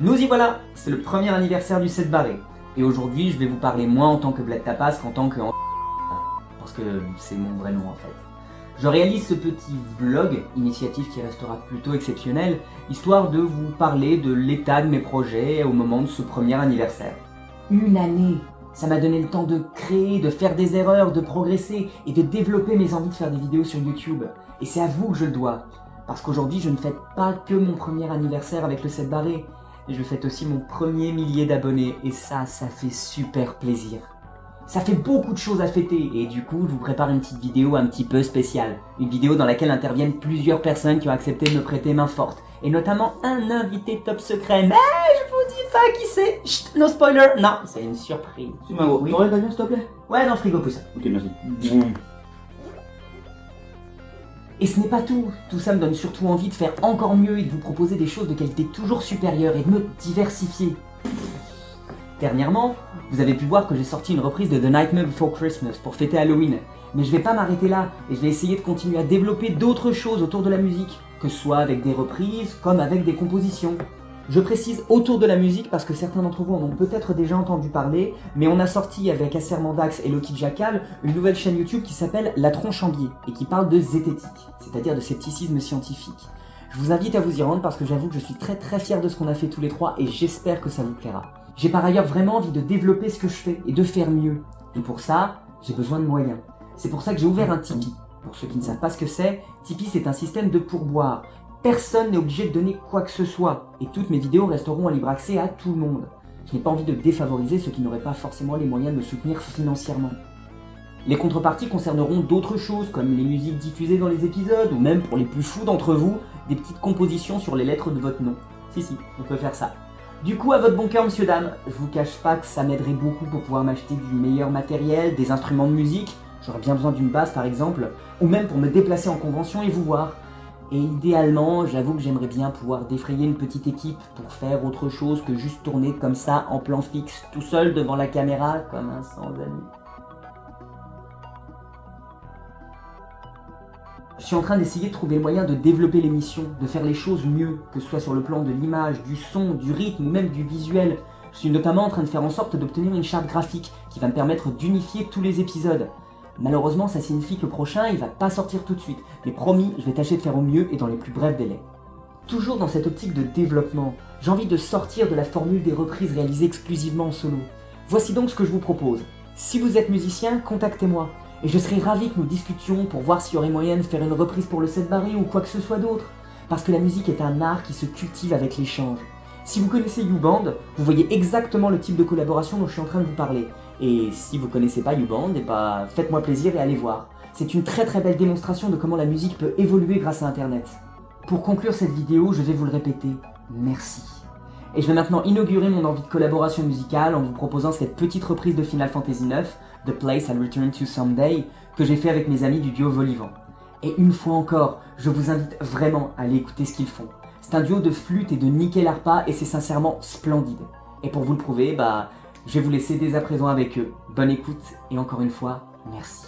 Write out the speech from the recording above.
Nous y voilà, c'est le premier anniversaire du 7 barré. Et aujourd'hui, je vais vous parler moins en tant que Vlad Tapas qu'en tant que... Parce que c'est mon vrai nom en fait. Je réalise ce petit vlog, initiative qui restera plutôt exceptionnelle, histoire de vous parler de l'état de mes projets au moment de ce premier anniversaire. Une année! Ça m'a donné le temps de créer, de faire des erreurs, de progresser et de développer mes envies de faire des vidéos sur YouTube. Et c'est à vous que je le dois. Parce qu'aujourd'hui, je ne fête pas que mon premier anniversaire avec le 7 barré. Je fête aussi mon premier millier d'abonnés. Et ça fait super plaisir. Ça fait beaucoup de choses à fêter. Et du coup, je vous prépare une petite vidéo un petit peu spéciale. Une vidéo dans laquelle interviennent plusieurs personnes qui ont accepté de me prêter main forte. Et notamment un invité top secret. Mais je vous dis pas qui c'est. Chut, no spoiler. Non, c'est une surprise. Tu m'as oui. T'aurais s'il te plaît? Ouais, dans le frigo, pousse. Ok, merci. Et ce n'est pas tout. Tout ça me donne surtout envie de faire encore mieux et de vous proposer des choses de qualité toujours supérieure et de me diversifier. Dernièrement, vous avez pu voir que j'ai sorti une reprise de The Nightmare Before Christmas pour fêter Halloween. Mais je vais pas m'arrêter là, et je vais essayer de continuer à développer d'autres choses autour de la musique, que ce soit avec des reprises, comme avec des compositions. Je précise autour de la musique parce que certains d'entre vous en ont peut-être déjà entendu parler, mais on a sorti avec Acer Mandax et Loki Jackal une nouvelle chaîne YouTube qui s'appelle La Tronche en Biais, et qui parle de zététique, c'est-à-dire de scepticisme scientifique. Je vous invite à vous y rendre parce que j'avoue que je suis très fier de ce qu'on a fait tous les trois et j'espère que ça vous plaira. J'ai par ailleurs vraiment envie de développer ce que je fais et de faire mieux. Et pour ça, j'ai besoin de moyens. C'est pour ça que j'ai ouvert un Tipeee. Pour ceux qui ne savent pas ce que c'est, Tipeee c'est un système de pourboire. Personne n'est obligé de donner quoi que ce soit. Et toutes mes vidéos resteront en libre accès à tout le monde. Je n'ai pas envie de défavoriser ceux qui n'auraient pas forcément les moyens de me soutenir financièrement. Les contreparties concerneront d'autres choses comme les musiques diffusées dans les épisodes ou même pour les plus fous d'entre vous, des petites compositions sur les lettres de votre nom. Si, on peut faire ça. Du coup, à votre bon cœur, monsieur, dame, je vous cache pas que ça m'aiderait beaucoup pour pouvoir m'acheter du meilleur matériel, des instruments de musique, j'aurais bien besoin d'une basse par exemple, ou même pour me déplacer en convention et vous voir. Et idéalement, j'avoue que j'aimerais bien pouvoir défrayer une petite équipe pour faire autre chose que juste tourner comme ça en plan fixe, tout seul devant la caméra comme un sans-ami. Je suis en train d'essayer de trouver le moyen de développer l'émission, de faire les choses mieux, que ce soit sur le plan de l'image, du son, du rythme ou même du visuel. Je suis notamment en train de faire en sorte d'obtenir une charte graphique qui va me permettre d'unifier tous les épisodes. Malheureusement, ça signifie que le prochain, il va pas sortir tout de suite. Mais promis, je vais tâcher de faire au mieux et dans les plus brefs délais. Toujours dans cette optique de développement, j'ai envie de sortir de la formule des reprises réalisées exclusivement en solo. Voici donc ce que je vous propose. Si vous êtes musicien, contactez-moi. Et je serais ravi que nous discutions pour voir s'il y aurait moyen de faire une reprise pour le 7 barré ou quoi que ce soit d'autre. Parce que la musique est un art qui se cultive avec l'échange. Si vous connaissez YouBand, vous voyez exactement le type de collaboration dont je suis en train de vous parler. Et si vous connaissez pas YouBand, faites-moi plaisir et allez voir. C'est une très belle démonstration de comment la musique peut évoluer grâce à Internet. Pour conclure cette vidéo, je vais vous le répéter, merci. Et je vais maintenant inaugurer mon envie de collaboration musicale en vous proposant cette petite reprise de Final Fantasy IX, The Place I'll Return to Someday, que j'ai fait avec mes amis du duo Volivant. Et une fois encore, je vous invite vraiment à aller écouter ce qu'ils font. C'est un duo de flûte et de nickel harpa et c'est sincèrement splendide. Et pour vous le prouver, je vais vous laisser dès à présent avec eux. Bonne écoute et encore une fois, merci.